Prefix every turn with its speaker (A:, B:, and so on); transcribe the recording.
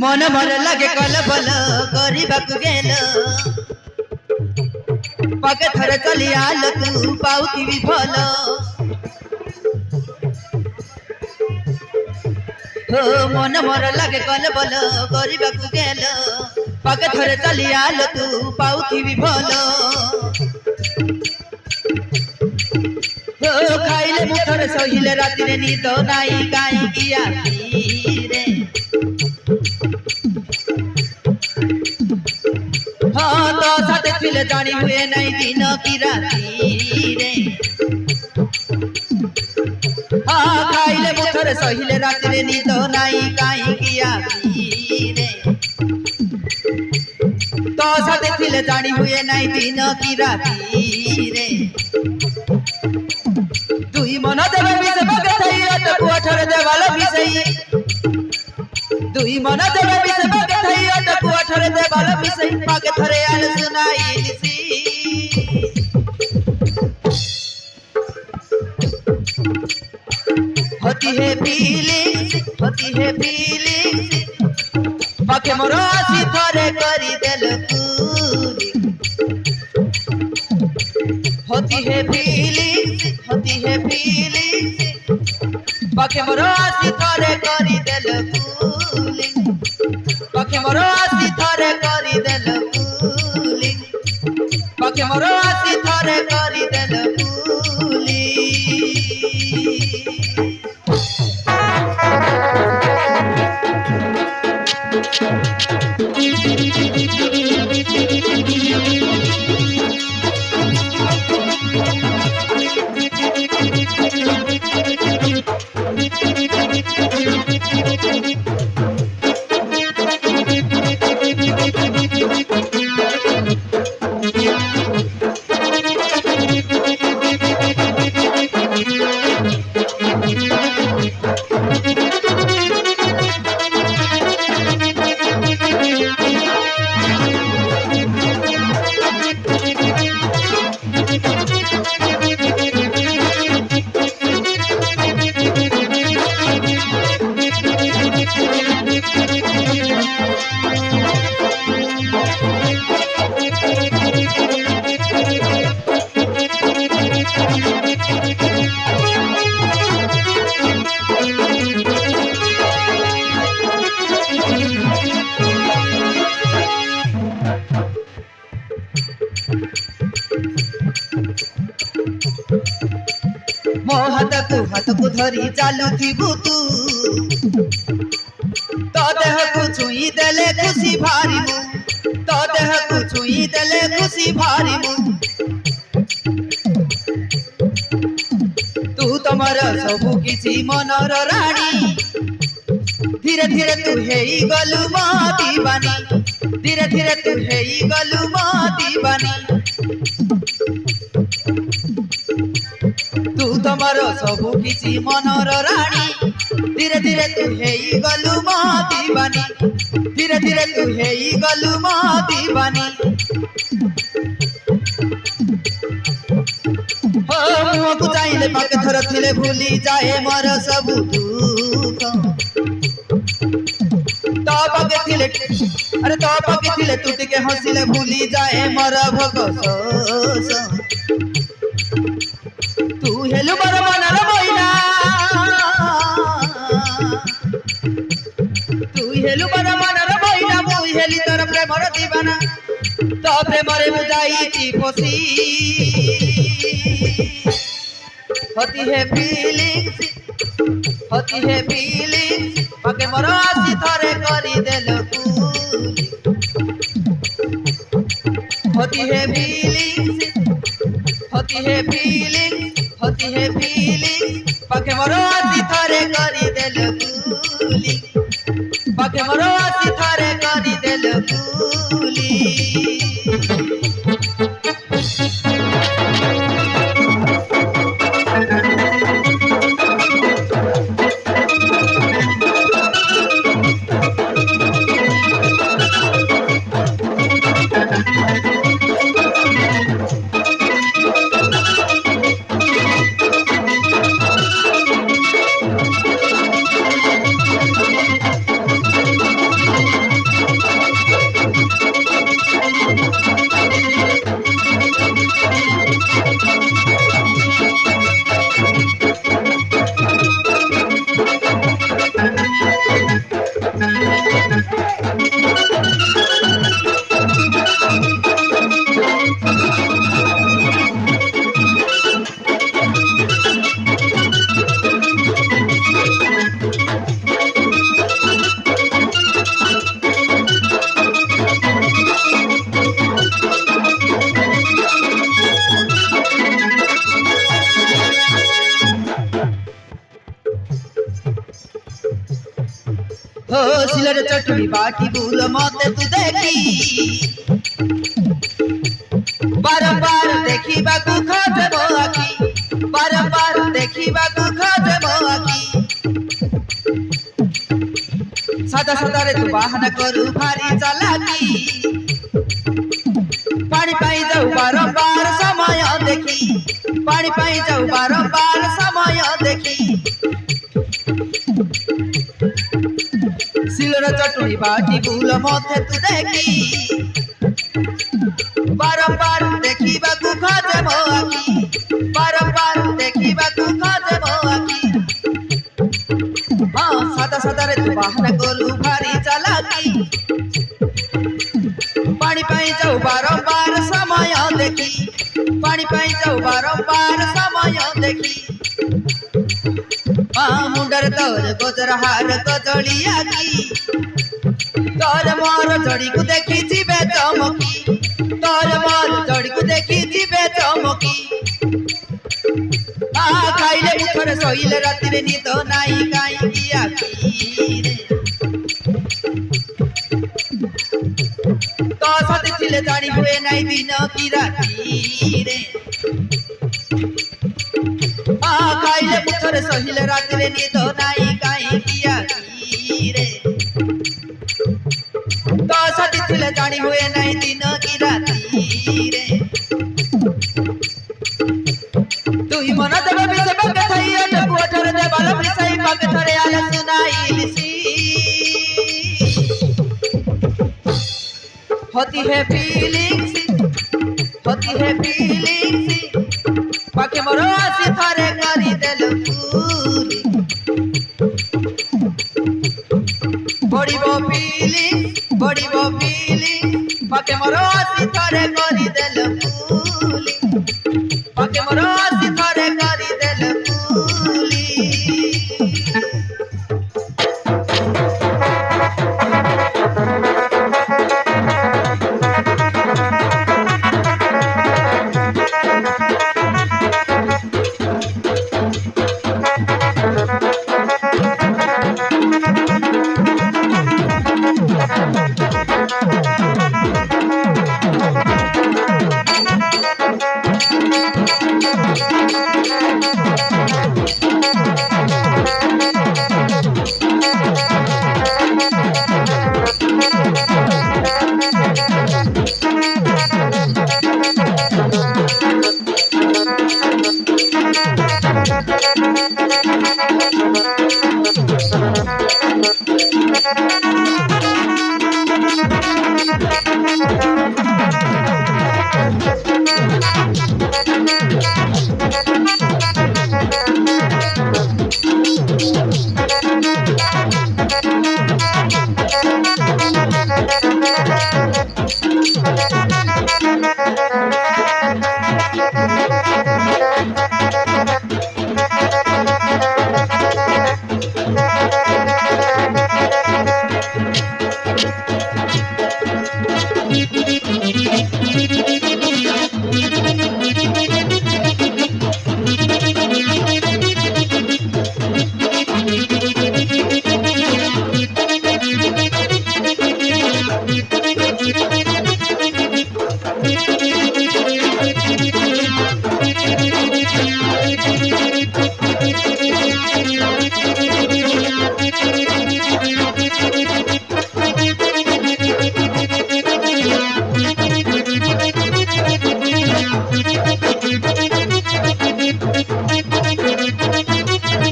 A: मन भर लगे कलबल କରିବାକୁ गेल पाके थरे चली आल तू पाउथिबी भल हो मन भर लगे कलबल କରିବାକୁ गेल पाके थरे चली आल तू पाउथिबी भल हो खाइले मुठरे सहिले राति रे निद नाई काई किया रे हाँ तो साथे फिले जानी हुए नहीं दिन की राती रे हाँ खाइले मुठरे सहिले राति रे निद नाई काई किया रे तो साथे फिले जानी हुए नहीं दिन की राती रे दुई मन देवे मिसे बगे थई अट कुआठर देवाल मिसई दुई मन देवे मिसे बगे थई अट कुआठर देवाल मिसई पाके थरे आल सुनाई दिसी होती है फीलिंग्स पाके मोर आसी थरे करी देल पूरी होती है फीलिंग्स पाके मोर आसी थरे करी देल फूलिंग पाके मोर आसी थरे करी देल फूलिंग पाके मोर आसी थरे करी देल फूलिंग मो हाथ को धरी चालू थीबू तू तो देह को छुई देले खुशी भारी मु तो देह को छुई देले खुशी भारी मु तू तमर सबु किछि मनर रानी धीरे धीरे तू हेई गलु मो दीवानी धीरे धीरे तू हेई गलु मो दीवानी तू तमर सबु किछि मनर रानी धीरे धीरे तू हेई गलु मो दीवानी धीरे धीरे तू हेई गलु मो दीवानी हो मुह को चाहिले पाके थर थिले भूली जाए मोर सब दुख तो पाके थिले अरे तो पाके थिले तू टिके हसिले भूली जाए मोर भगसोस तू हेलु बर मनर बइना तू हेलु बर मनर बइना मु हेली तोर प्रेमर दीवाना तो प्रेमरे बुझाई ची फसी होती है फीलिंग्स पाके मोर आसी थरे करी देल फूली होती है फीलिंग्स पाके मोर आसी थरे करी देल फूली पाके मोर आसी थरे करी देल फूली हो सिलर चटनी बाटी गुल मत तू देखी बारंबार देखिबा को खोजबो आखी बारंबार देखिबा को खोजबो आखी सदा सदा रे तू बाहना करू भारी चालाकी पानी पाई जाऊ बारंबार समय देखी पानी पाई जाऊ बारंबार समय देखी सिलर चटनी बाटी गुल मते तू देखी बारंबार देखिबा को खोजबो आखी बारंबार देखिबा को खोजबो आखी हाँ सदा सदा रे तू बाहना करू भारी चालाकी पानी पाई जाऊ बारंबार समय देखी पानी पाई जाऊ बारंबार समय देखी मुंडर तोर गोजर हार कजली आखी तोर मोर जोड़ी को देखी जीवे चमकी तोर मोर जोड़ी को देखी जीवे चमकी खाइले मुखर सोइले राति रे निद नाई काई की आखी रे तो साथी थिले जानी हुए नाई दिन की राति रे खाइले मुखर सोइले राति रे निद नाई काई की आखी रे तो साथी थिले जानी हुए नाई दिन की राति रे तुई मन देव बिसे बग थई अटकु अठर दे बाल बिसाई बग थरे आले सुनाईलिसी होती है फीलिंग्स पाके मोर आसी थारे करी देल पूरी बड़ी बो फीलिंग्स पाके मोर आसी थारे करी देल पूरी पाके मोर आसी थारे करी देल पूरी